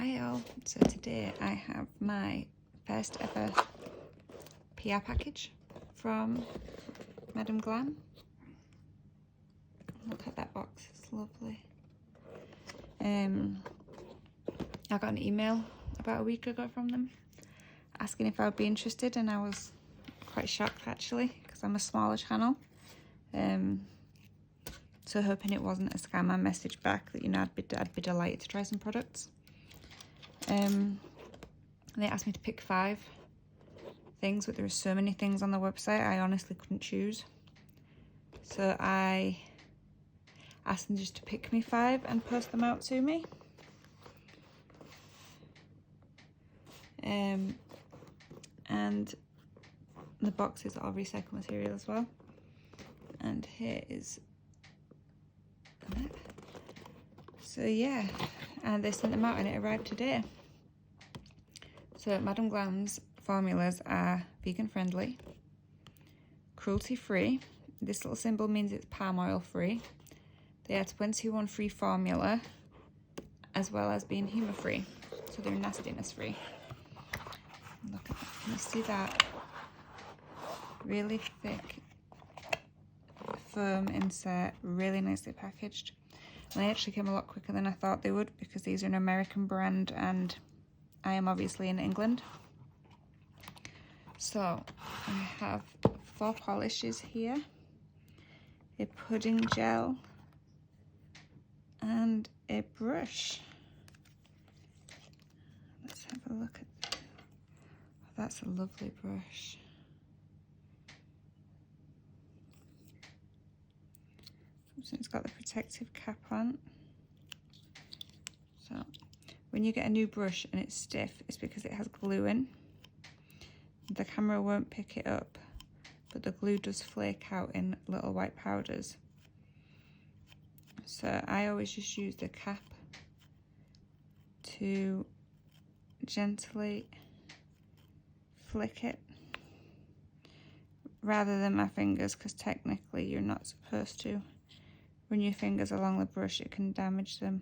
Hi all, so today I have my first ever PR package from Madam Glam. Look at that box, it's lovely. I got an email about a week ago from them asking if I would be interested, and I was quite shocked actually because I'm a smaller channel. So hoping it wasn't a scam, I messaged back that, you know, I'd be delighted to try some products. And they asked me to pick 5 things, but there were so many things on the website I honestly couldn't choose. So I asked them just to pick me 5 and post them out to me. And the boxes are recycled material as well. And here is that. So yeah, and they sent them out and it arrived today. So Madam Glam's formulas are vegan friendly, cruelty free. This little symbol means it's palm oil free. They are 21 free formula, as well as being humour free. So they're nastiness free. Look at that, can you see that? Really thick foam insert, really nicely packaged. And they actually came a lot quicker than I thought they would because these are an American brand and I am obviously in England. So I have 4 polishes here, a pudding gel and a brush. Let's have a look at that. Oh, that's a lovely brush. So it's got the protective cap on. So when you get a new brush and it's stiff, it's because it has glue in. The camera won't pick it up, but the glue does flake out in little white powders. So I always just use the cap to gently flick it rather than my fingers, because technically you're not supposed to run your fingers along the brush, it can damage them.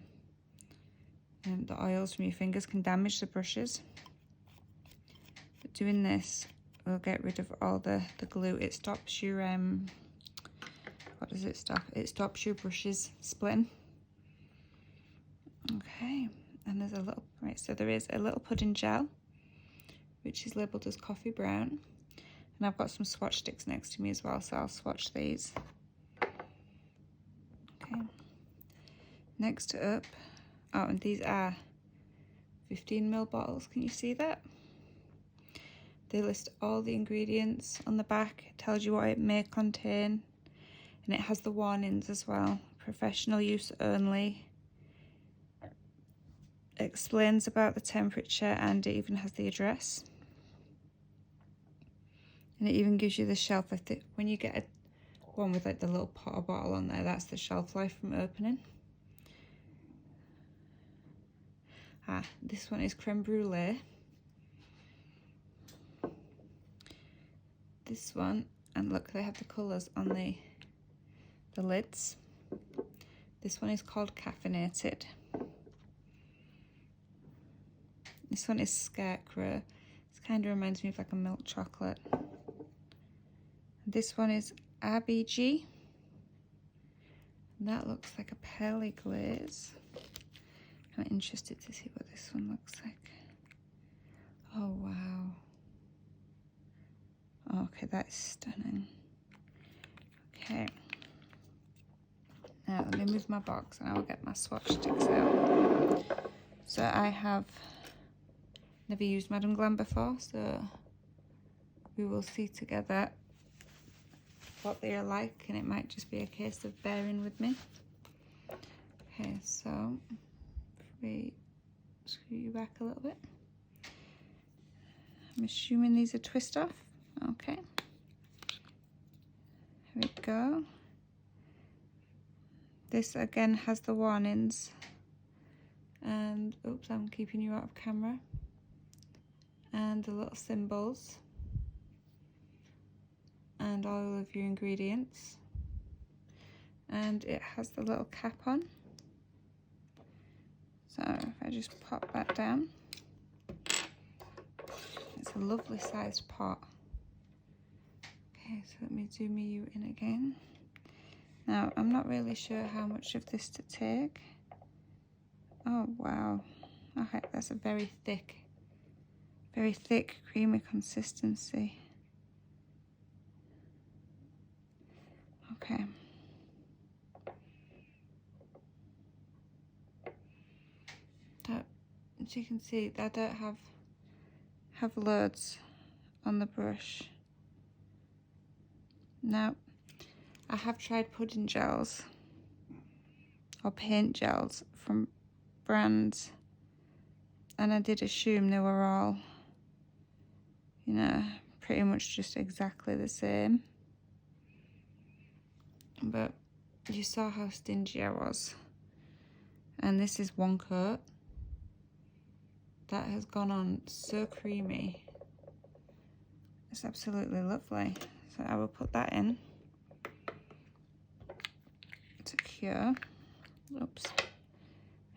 And the oils from your fingers can damage the brushes. But doing this will get rid of all the glue. It stops your, what does it stop? It stops your brushes splitting. Okay, and there's a little, right, so there is a little pudding gel, which is labelled as coffee brown. And I've got some swatch sticks next to me as well, so I'll swatch these. Okay, next up, oh, and these are 15ml bottles. Can you see that? They list all the ingredients on the back. It tells you what it may contain. And it has the warnings as well. Professional use only. It explains about the temperature and it even has the address. And it even gives you the shelf life. When you get one with like the little pot or bottle on there, that's the shelf life from opening. This one is creme brulee. This one, and look, they have the colours on the lids. This one is called caffeinated. This one is scarecrow. This kind of reminds me of like a milk chocolate. This one is RBG. And that looks like a pearly glaze. I'm interested to see what this one looks like. Oh wow. Okay, that is stunning. Okay. Now let me move my box and I will get my swatch sticks out. So I have never used Madam Glam before, so we will see together what they are like, and it might just be a case of bearing with me. Okay, so we screw you back a little bit. I'm assuming these are twist off. Okay. Here we go. This again has the warnings. And oops, I'm keeping you out of camera. And the little symbols. And all of your ingredients. And it has the little cap on. So if I just pop that down, it's a lovely sized pot. Okay, so let me zoom you in again. Now, I'm not really sure how much of this to take. Oh, wow. Okay, that's a very thick, creamy consistency. Okay. That, as you can see, I don't have loads on the brush. Now, I have tried pudding gels or paint gels from brands, and I did assume they were all, you know, pretty much just exactly the same. But you saw how stingy I was. And this is one coat. That has gone on so creamy. It's absolutely lovely. So I will put that in to cure. Oops, I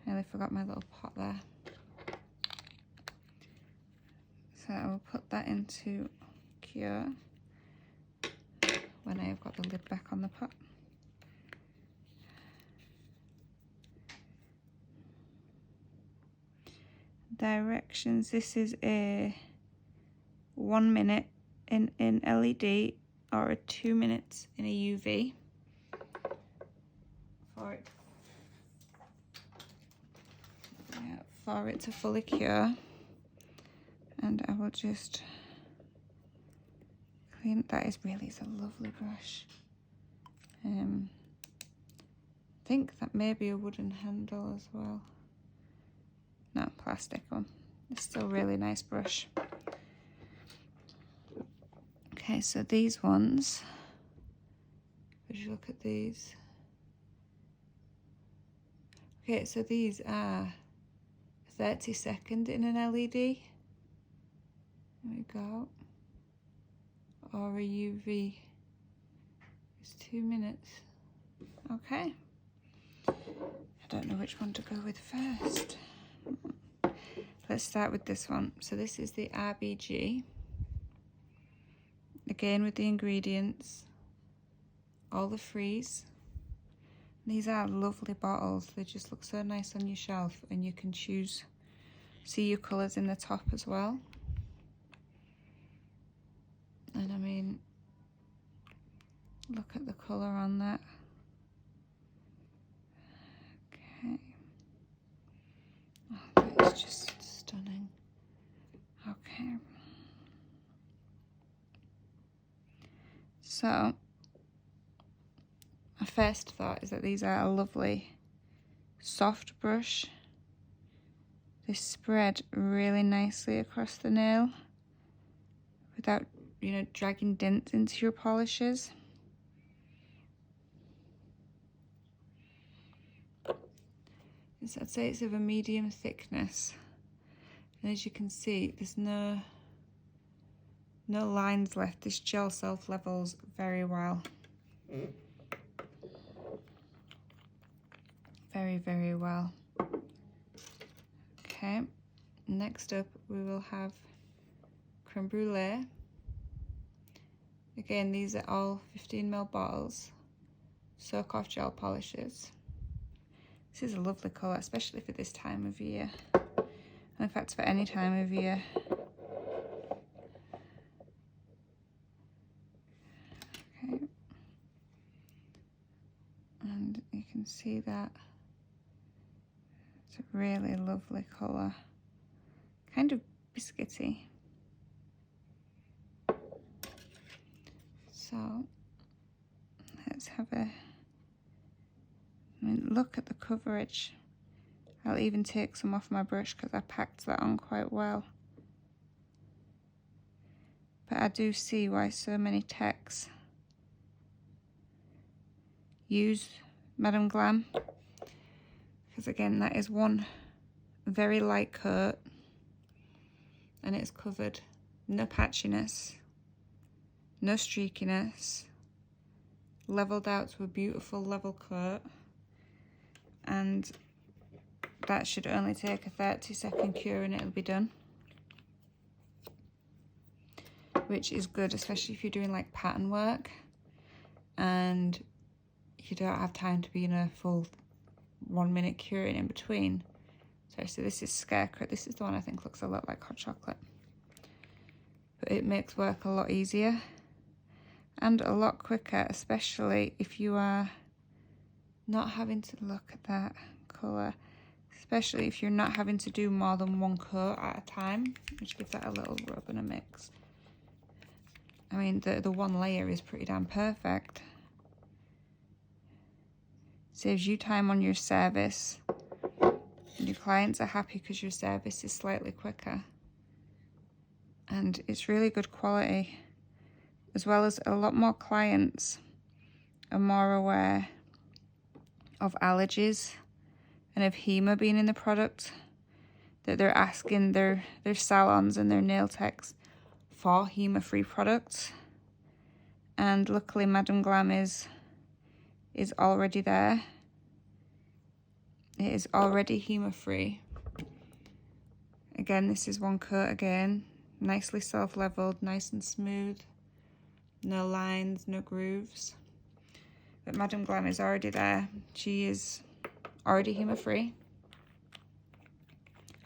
nearly forgot my little pot there. So I will put that into cure when I have got the lid back on the pot. Directions, this is a 1 minute in LED or a 2 minutes in a UV for it to fully cure. And I will just clean. That is a lovely brush. I think that may be a wooden handle as well. No, plastic one. It's still a really nice brush. Okay, so these ones, if you look at these. Okay, so these are 30-second in an LED. There we go. Or a UV. It's 2 minutes. Okay. I don't know which one to go with first. Let's start with this one. So this is the RBG. Again with the ingredients. All the freeze. These are lovely bottles. They just look so nice on your shelf, and you can choose, see your colours in the top as well. And I mean, look at the colour on that. Okay. Oh, that is just stunning. Okay. So, my first thought is that these are a lovely soft brush. They spread really nicely across the nail without, you know, dragging dents into your polishes. I'd say it's of a medium thickness. And as you can see, there's no lines left. This gel self-levels very well. Very, very well. Okay, next up we will have creme brulee. Again, these are all 15ml bottles, soak off gel polishes. This is a lovely colour, especially for this time of year. And in fact, for any time of year. Okay. And you can see that it's a really lovely colour. Kind of biscuity. So, let's have a... I mean, look at the coverage. I'll even take some off my brush because I packed that on quite well. But I do see why so many techs use Madam Glam. Because again, that is one very light coat. And it's covered. No patchiness. No streakiness. Leveled out to a beautiful level coat. And that should only take a 30-second cure and it'll be done. Which is good, especially if you're doing like pattern work and you don't have time to be in a full 1 minute curing in between. Sorry, so this is Scarecrow. This is the one I think looks a lot like hot chocolate. But it makes work a lot easier and a lot quicker, especially if you are not having to look at that colour. Especially if you're not having to do more than one coat at a time. Just give that a little rub and a mix. I mean, the one layer is pretty damn perfect. Saves you time on your service. Your clients are happy because your service is slightly quicker. And it's really good quality. As well as a lot more clients are more aware of allergies and of HEMA being in the product. That they're asking their salons and their nail techs for HEMA-free products, and luckily Madam Glam is already there. It is already HEMA-free. Again, this is one coat again, nicely self-leveled, nice and smooth, no lines, no grooves. But Madam Glam is already there. She is already HEMA-free,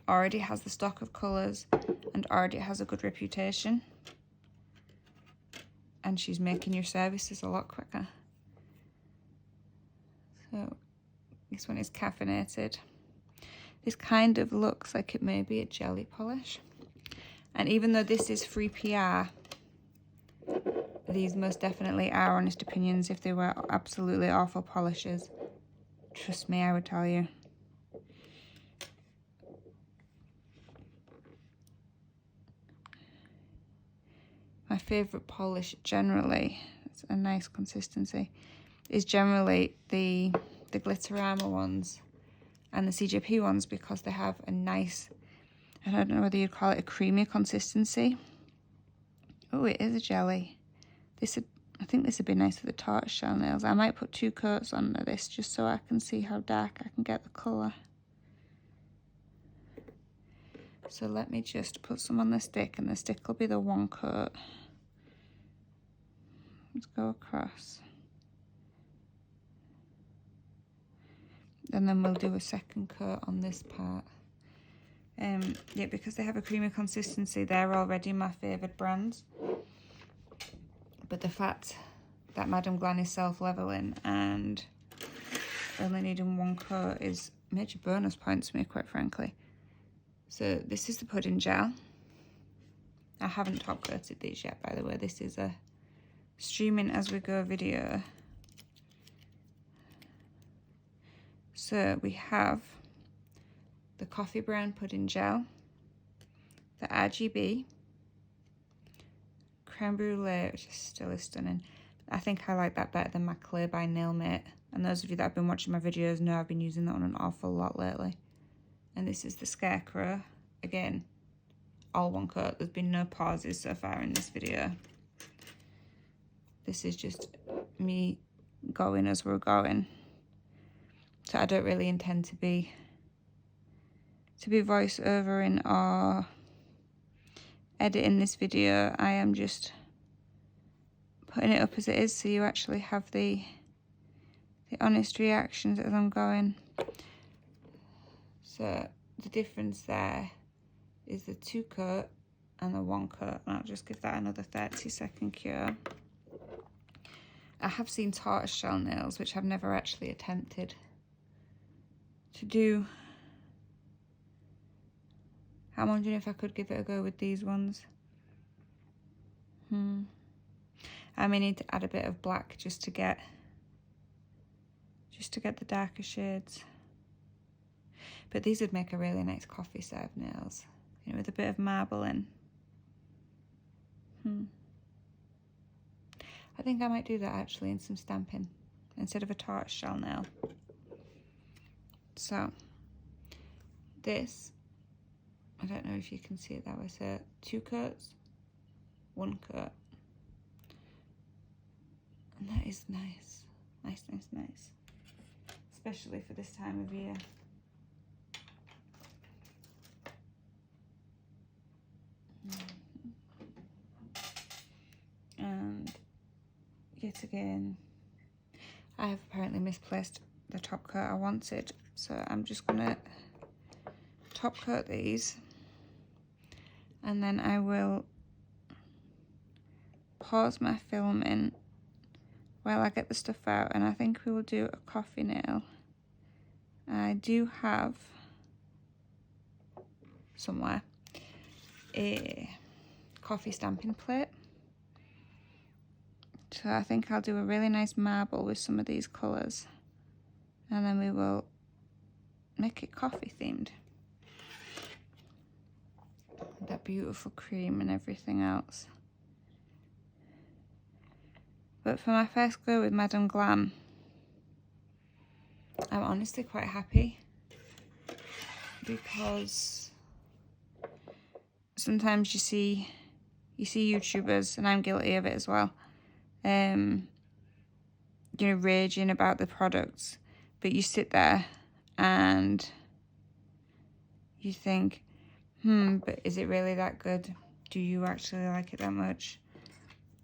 already has the stock of colours, and already has a good reputation. And she's making your services a lot quicker. So this one is caffeinated. This kind of looks like it may be a jelly polish. And even though this is free PR, these most definitely are honest opinions. If they were absolutely awful polishes, trust me, I would tell you. My favourite polish generally, it's a nice consistency, is generally the Glitterama ones and the CJP ones, because they have a nice, I don't know whether you'd call it a creamy consistency. Oh, it is a jelly. I think this would be nice for the tortoiseshell nails. I might put 2 coats under this just so I can see how dark I can get the colour. So let me just put some on the stick, and the stick will be the 1 coat. Let's go across. And then we'll do a 2nd coat on this part. Yeah, because they have a creamy consistency, they're already my favoured brands. But the fact that Madam Glam is self-leveling and only needing 1 coat is major bonus points to me, quite frankly. So this is the pudding gel. I haven't top coated these yet, by the way. This is a streaming as we go video. So we have the coffee brown pudding gel, the RGB, creme brulee, which still is stunning. I think I like that better than my Clay by Nailmate. And those of you that have been watching my videos know I've been using that one an awful lot lately. And this is the Scarecrow. Again, all 1 coat. There's been no pauses so far in this video. This is just me going as we're going. So I don't really intend to be voice-overing or editing this video. I am just putting it up as it is, so you actually have the honest reactions as I'm going. So the difference there is the 2 coat and the 1 coat, and I'll just give that another 30-second cure. I have seen tortoiseshell nails, which I've never actually attempted to do. I'm wondering if I could give it a go with these ones. I may need to add a bit of black just to get the darker shades. But these would make a really nice coffee serve nails, you know, with a bit of marble in. I think I might do that actually in some stamping instead of a tortoiseshell nail. So this, I don't know if you can see it that way, so 2 coats, 1 coat. And that is nice. Nice. Especially for this time of year. yet again, I have apparently misplaced the top coat I wanted, so I'm just gonna top coat these, and then I will pause my filming while I get the stuff out, and I think we will do a coffee nail. I do have somewhere a coffee stamping plate, so I think I'll do a really nice marble with some of these colours, and then we will make it coffee themed. That beautiful cream and everything else. But for my first go with Madam Glam, I'm honestly quite happy, because sometimes you see YouTubers, and I'm guilty of it as well, you know, raging about the products, but you sit there and you think, but is it really that good? Do you actually like it that much?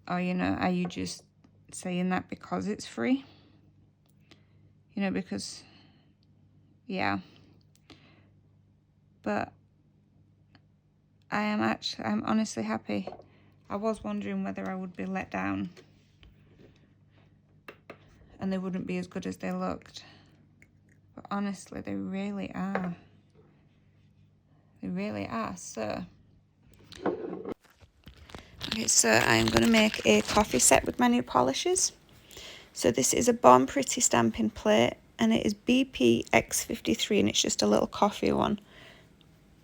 Or, you know, are you just saying that because it's free? You know, because, yeah. But I'm honestly happy. I was wondering whether I would be let down and they wouldn't be as good as they looked. But honestly, they really are. They really are. So, okay, so I'm going to make a coffee set with my new polishes. So this is a Born Pretty stamping plate, and it is BP X53, and it's just a little coffee one.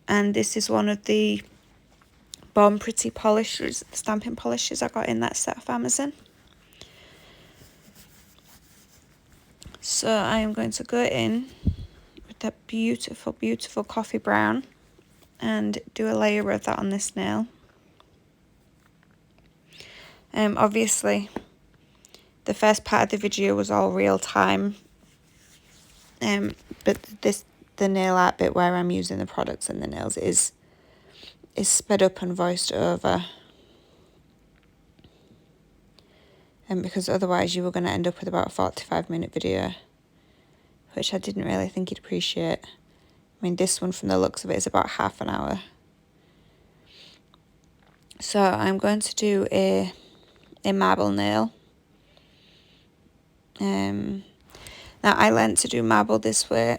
And this is one of the Born Pretty polishes, stamping polishes I got in that set off Amazon. So I am going to go in with that beautiful, beautiful coffee brown and do a layer of that on this nail. Obviously, the first part of the video was all real time, but the nail art bit where I'm using the products and the nails is sped up and voiced over. And because otherwise you were going to end up with about a 45-minute video, which I didn't really think you'd appreciate. I mean, this one from the looks of it is about half an hour. So I'm going to do a marble nail. Now I learnt to do marble this way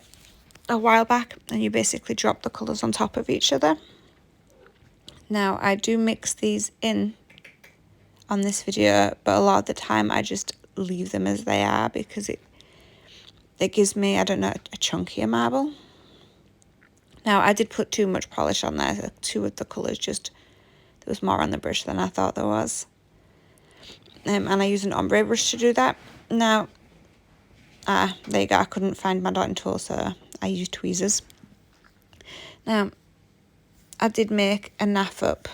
a while back, and you basically drop the colours on top of each other. Now I do mix these in on this video, but a lot of the time I just leave them as they are because it gives me, I don't know, a chunkier marble. Now I did put too much polish on there. Two of the colours just, there was more on the brush than I thought there was. And I use an ombre brush to do that. Now, there you go, I couldn't find my dotting tool, so I used tweezers. Now, I did make a naff up.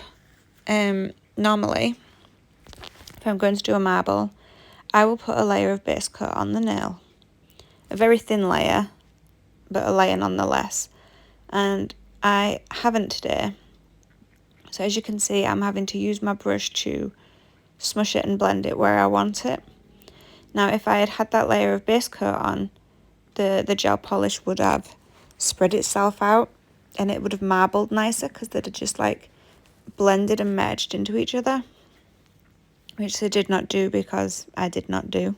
Normally, if I'm going to do a marble, I will put a layer of base coat on the nail. A very thin layer, but a layer nonetheless. And I haven't today. So as you can see, I'm having to use my brush to smush it and blend it where I want it. Now, if I had had that layer of base coat on, the gel polish would have spread itself out and it would have marbled nicer because they'd have just like blended and merged into each other, which they did not do because I did not do.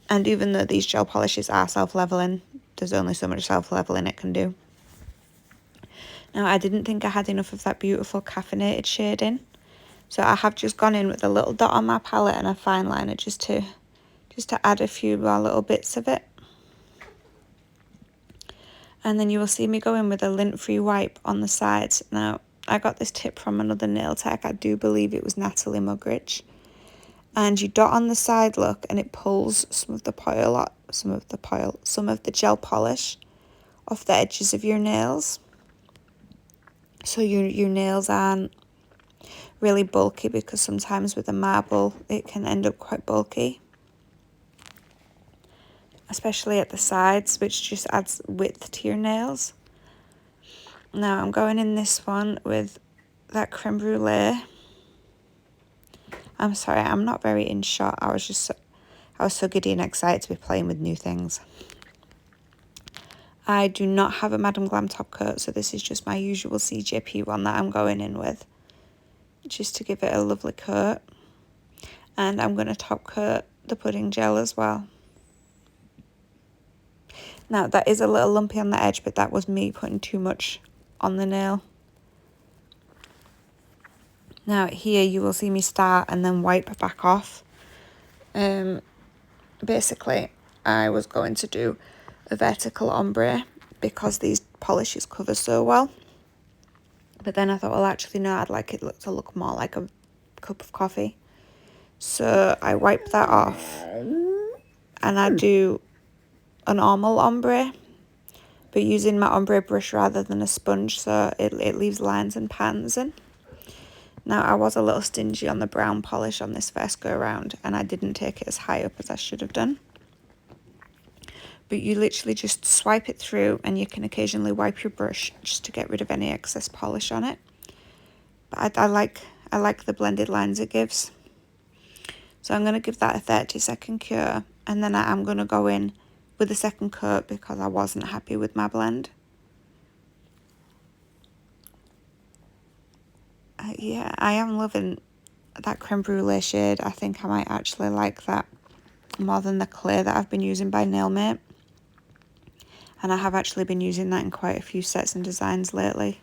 And even though these gel polishes are self-leveling, there's only so much self-leveling it can do. Now, I didn't think I had enough of that beautiful caffeinated shading, so I have just gone in with a little dot on my palette and a fine liner just to add a few more little bits of it. And then you will see me go in with a lint-free wipe on the sides. Now, I got this tip from another nail tech. I do believe it was Natalie Mugridge. And you dot on the side, look, and it pulls some of the gel polish off the edges of your nails. So your nails aren't really bulky, because sometimes with a marble it can end up quite bulky, especially at the sides, which just adds width to your nails. Now I'm going in this one with that creme brulee. I'm sorry, I'm not very in shot. I was so giddy and excited to be playing with new things. I do not have a Madam Glam top coat, so this is just my usual CJP one that I'm going in with, just to give it a lovely coat. And I'm going to top coat the pudding gel as well. Now, that is a little lumpy on the edge, but that was me putting too much on the nail. Now, here you will see me start and then wipe back off. Basically, I was going to do a vertical ombre because these polishes cover so well. But then I thought, well, actually, no, I'd like it to look more like a cup of coffee. So I wipe that off and I do a normal ombre, but using my ombre brush rather than a sponge, so it leaves lines and patterns in. Now, I was a little stingy on the brown polish on this first go around, and I didn't take it as high up as I should have done. But you literally just swipe it through, and you can occasionally wipe your brush just to get rid of any excess polish on it. But I like the blended lines it gives. So I'm going to give that a 30-second cure, and then I'm going to go in with a second coat because I wasn't happy with my blend. Yeah, I am loving that creme brulee shade. I think I might actually like that more than the clay that I've been using by Nailmate. And I have actually been using that in quite a few sets and designs lately.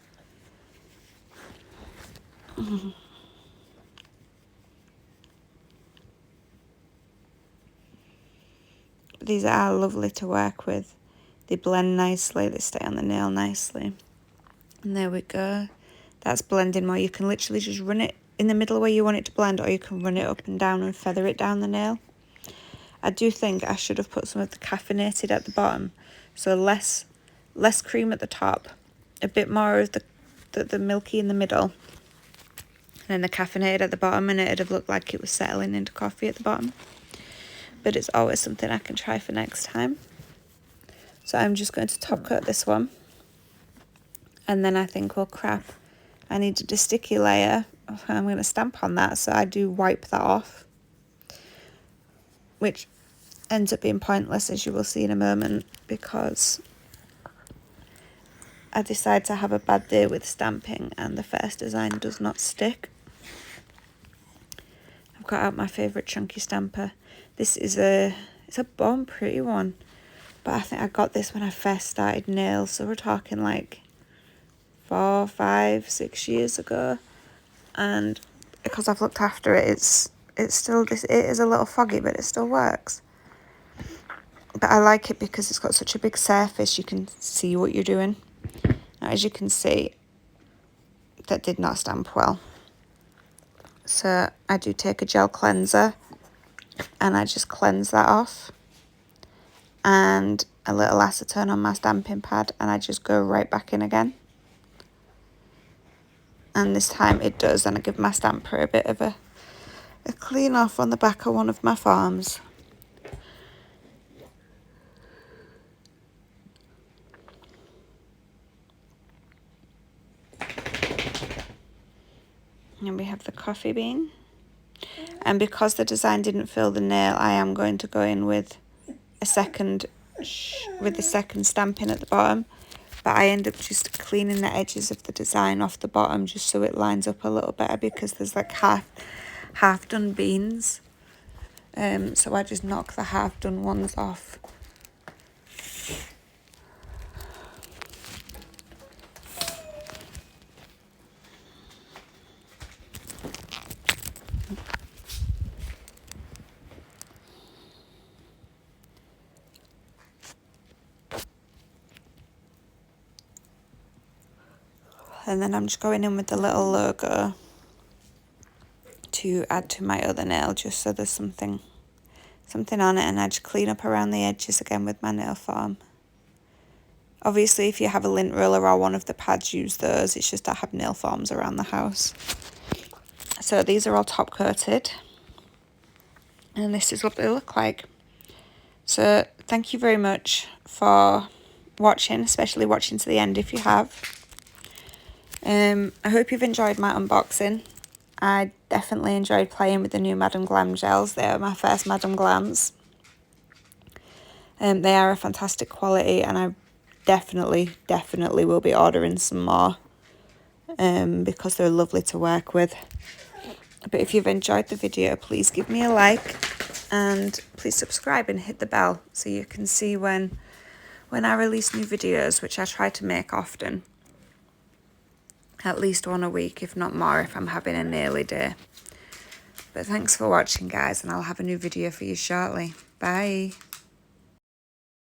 These are lovely to work with. They blend nicely, they stay on the nail nicely. And there we go. That's blending more. You can literally just run it in the middle where you want it to blend, or you can run it up and down and feather it down the nail. I do think I should have put some of the caffeinated at the bottom. So less cream at the top, a bit more of the milky in the middle, and then the caffeinated at the bottom, and it'd have looked like it was settling into coffee at the bottom. But it's always something I can try for next time. So I'm just going to top coat this one. And then I think, well, crap, I needed a sticky layer. I'm going to stamp on that, so I do wipe that off, which ends up being pointless, as you will see in a moment, because I decide to have a bad day with stamping and the first design does not stick. I've got out my favourite chunky stamper. This is it's a Born Pretty one, but I think I got this when I first started nails, so we're talking like 4, 5, 6 years ago, and because I've looked after it, it is a little foggy, but it still works. But I like it because it's got such a big surface, you can see what you're doing. Now, as you can see, that did not stamp well. So I do take a gel cleanser and I just cleanse that off, and a little acetone on my stamping pad, and I just go right back in again. And this time it does, and I give my stamper a bit of a clean off on the back of one of my farms. And we have the coffee bean. And because the design didn't fill the nail, I am going to go in with a second stamping at the bottom. But I end up just cleaning the edges of the design off the bottom just so it lines up a little better, because there's like half done beans. So I just knock the half done ones off. And then I'm just going in with the little logo to add to my other nail, just so there's something on it, and I just clean up around the edges again with my nail foam. Obviously, if you have a lint roller or one of the pads, use those. It's just I have nail foams around the house. So these are all top coated, and this is what they look like. So thank you very much for watching, especially watching to the end if you have. I hope you've enjoyed my unboxing. I definitely enjoyed playing with the new Madam Glam gels. They are my first Madam Glams. They are a fantastic quality, and I definitely will be ordering some more because they're lovely to work with. But if you've enjoyed the video, please give me a like and please subscribe and hit the bell so you can see when I release new videos, which I try to make often. At least one a week, if not more, if I'm having a nearly day. But thanks for watching, guys, and I'll have a new video for you shortly. Bye.